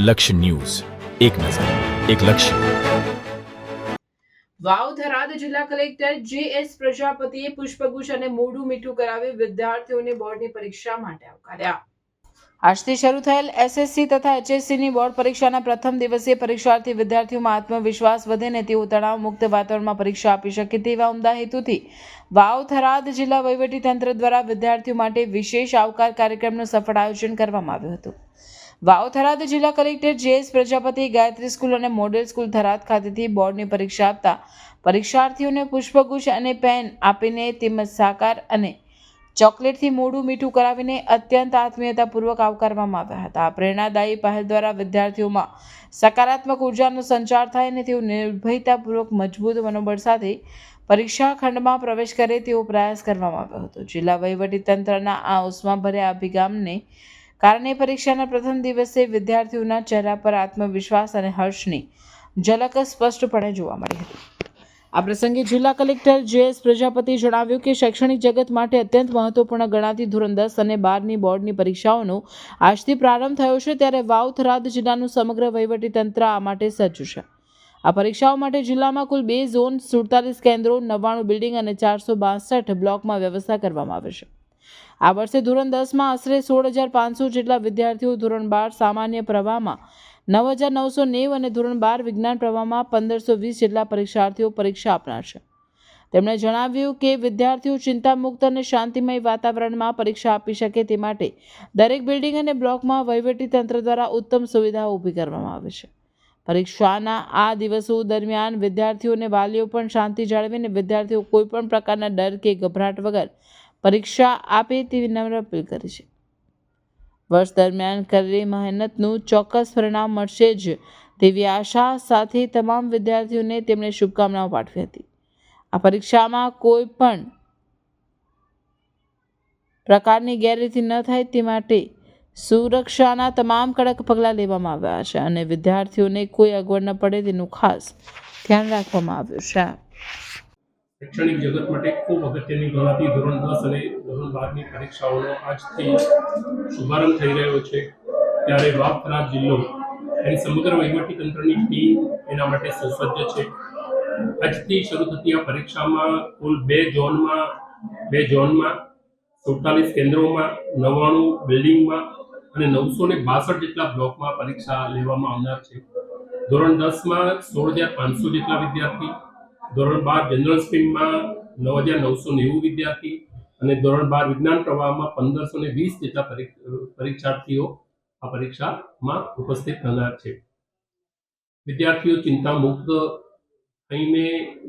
લક્ષ્ય ન્યૂઝ, એક નજર, એક લક્ષ્ય. વાવ થરાદ જિલ્લા કલેક્ટર જે.એસ. પ્રજાપતિએ પુષ્પગુચ્છ અને મોઢું મીઠું કરાવી વિદ્યાર્થીઓને બોર્ડની પરીક્ષા માટે આવકાર્યા. આજથી શરૂ થયેલ એસએસસી તથા એચએસસીની બોર્ડ પરીક્ષાના પ્રથમ દિવસે પરીક્ષાર્થી વિદ્યાર્થીઓમાં આત્મવિશ્વાસ વધે અને તેઓ તણાવ મુક્ત વાતાવરણમાં પરીક્ષા આપી શકે તેવા ઉમદા હેતુથી વાવ થરાદ જિલ્લા વહીવટીતંત્ર દ્વારા વિદ્યાર્થીઓ માટે વિશેષ આવકાર કાર્યક્રમનું સફળ આયોજન કરવામાં આવ્યું હતું. વાવ થરાદ જિલ્લા કલેક્ટર જે.એસ. પ્રજાપતિ ગાયત્રી સ્કૂલ અને મોડેલ સ્કૂલ થરાદ ખાતેથી બોર્ડની પરીક્ષા આપતા પરીક્ષાર્થીઓને પુષ્પગુચ્છ અને પેન આપીને તેમજ સાકાર અને ચોકલેટથી મોઢું મીઠું કરાવીને અત્યંત આત્મીયતાપૂર્વક આવકારવામાં આવ્યા હતા. આ પ્રેરણાદાયી પહેલ દ્વારા વિદ્યાર્થીઓમાં સકારાત્મક ઉર્જાનો સંચાર થાય અને તેઓ નિર્ભયતાપૂર્વક મજબૂત મનોબળ સાથે પરીક્ષા ખંડમાં પ્રવેશ કરે તેવો પ્રયાસ કરવામાં આવ્યો હતો. જિલ્લા વહીવટીતંત્રના આ ઉષ્માભર્યા અભિગમને કારણે પરીક્ષાના પ્રથમ દિવસે વિદ્યાર્થીઓના ચહેરા પર આત્મવિશ્વાસ અને હર્ષની ઝલક સ્પષ્ટપણે જોવા મળી હતી. આ પ્રસંગે જિલ્લા કલેક્ટર જે.એસ. પ્રજાપતિએ જણાવ્યું કે શૈક્ષણિક જગત માટે અત્યંત મહત્વપૂર્ણ ગણાતી ધોરણ 10 અને 12ની બોર્ડની પરીક્ષાઓનો આજથી પ્રારંભ થયો છે, ત્યારે વાવ થરાદ જિલ્લાનું સમગ્ર વહીવટીતંત્ર આ માટે સજ્જ છે. આ પરીક્ષાઓ માટે જિલ્લામાં કુલ 2 ઝોન, 47 કેન્દ્રો, 99 બિલ્ડિંગ અને 462 બ્લોકમાં વ્યવસ્થા કરવામાં આવે છે. આ વર્ષે ધોરણ 10માં આશરે 16,500 જેટલા વિદ્યાર્થીઓ, ધોરણ 12 સામાન્ય પ્રવાહમાં 9,990 અને ધોરણ 12 વિજ્ઞાન પ્રવાહમાં 1,520 જેટલા પરીક્ષાર્થીઓ પરીક્ષા આપનાર છે. તેમણે જણાવ્યું કે વિદ્યાર્થીઓ ચિંતામુક્ત અને શાંતિમય વાતાવરણમાં પરીક્ષા આપી શકે તે માટે દરેક બિલ્ડિંગ અને બ્લોકમાં વહીવટીતંત્ર દ્વારા ઉત્તમ સુવિધાઓ ઊભી કરવામાં આવે છે. પરીક્ષાના આ દિવસો દરમિયાન વિદ્યાર્થીઓ અને વાલીઓ પણ શાંતિ જાળવીને વિદ્યાર્થીઓ કોઈપણ પ્રકારના ડર કે ગભરાટ વગર પરીક્ષા આપે તેવી નમ્ર અપીલ કરી છે. વર્ષ દરમિયાન કરેલી મહેનતનું ચોક્કસ પરિણામ મળશે જ તેવી આશા સાથે તમામ વિદ્યાર્થીઓને તેમણે શુભકામનાઓ પાઠવી હતી. આ પરીક્ષામાં કોઈ પણ પ્રકારની ગેરરીતિ ન થાય તે માટે સુરક્ષાના તમામ કડક પગલાં લેવામાં આવ્યા છે અને વિદ્યાર્થીઓને કોઈ અગવડ ન પડે તેનું ખાસ ધ્યાન રાખવામાં આવ્યું છે. શૈક્ષણિક જગત માટે ખૂબ અગત્યની ગણાતી ધોરણ 10 અને ધોરણ 12ની પરીક્ષાઓનો આજથી શુભારંભ થઈ રહ્યો છે, ત્યારે વાવ થરાદ જિલ્લો એની સમગ્ર વહીવટીતંત્રની ટીમ એના માટે સુસજ્જ છે. આજથી શરૂ થતી આ પરીક્ષામાં કુલ 2 ઝોનમાં 47 કેન્દ્રોમાં, 99 બિલ્ડિંગમાં અને 962 જેટલા બ્લોકમાં પરીક્ષા લેવામાં આવનાર છે. ધોરણ 10માં 16,500 જેટલા વિદ્યાર્થી, ધોરણ 12 જનરલ સ્ટ્રીમમાં 9,990 વિદ્યાર્થી અને ધોરણ 12 વિજ્ઞાન પ્રવાહમાં 1,520 જેટલા પરીક્ષાર્થીઓ આ પરીક્ષામાં ઉપસ્થિત થનાર છે. વિદ્યાર્થીઓ ચિંતા મુક્ત થઈને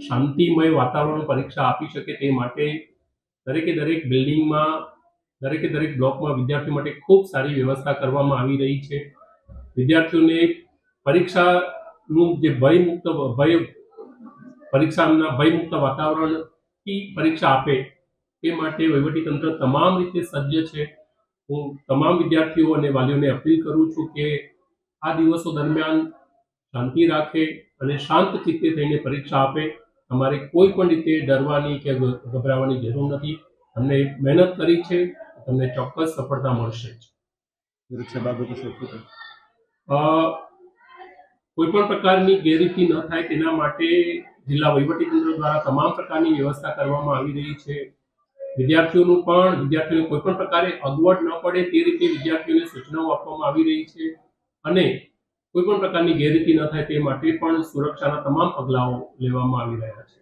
શાંતિમય વાતાવરણ પરીક્ષા આપી શકે તે માટે દરેક બિલ્ડિંગમાં દરેક બ્લોકમાં વિદ્યાર્થીઓ માટે ખૂબ સારી વ્યવસ્થા કરવામાં આવી રહી છે. વિદ્યાર્થીઓને પરીક્ષાનું જે ભયમુક્ત વાતાવરણથી પરીક્ષા આપે તે માટે વહીવટીતંત્ર તમામ રીતે સજ્જ છે. હું તમામ વિદ્યાર્થીઓ અને વાલીઓને અપીલ કરું છું કે આ દિવસો દરમિયાન શાંતિ રાખે અને શાંત ચિત્તે થઈને પરીક્ષા આપે. તમારે કોઈ પણ રીતે ડરવાની કે ગભરાવાની જરૂર નથી. તમને મહેનત કરી છે, તમને ચોક્કસ સફળતા મળશે જ. પરીક્ષા બાબતે શું કોઈ પણ પ્રકારની ગેરરીતિ ન થાય તેના માટે જિલ્લા વહીવટીતંત્ર દ્વારા તમામ પ્રકારની વ્યવસ્થા કરવામાં આવી રહી છે. વિદ્યાર્થીઓને કોઈ પણ પ્રકારે અગવડ ન પડે તે રીતે વિદ્યાર્થીઓને સૂચનાઓ આપવામાં આવી રહી છે અને કોઈ પણ પ્રકારની ગેરરીતિ ન થાય તે માટે પણ સુરક્ષાના તમામ પગલાઓ લેવામાં આવી રહ્યા છે.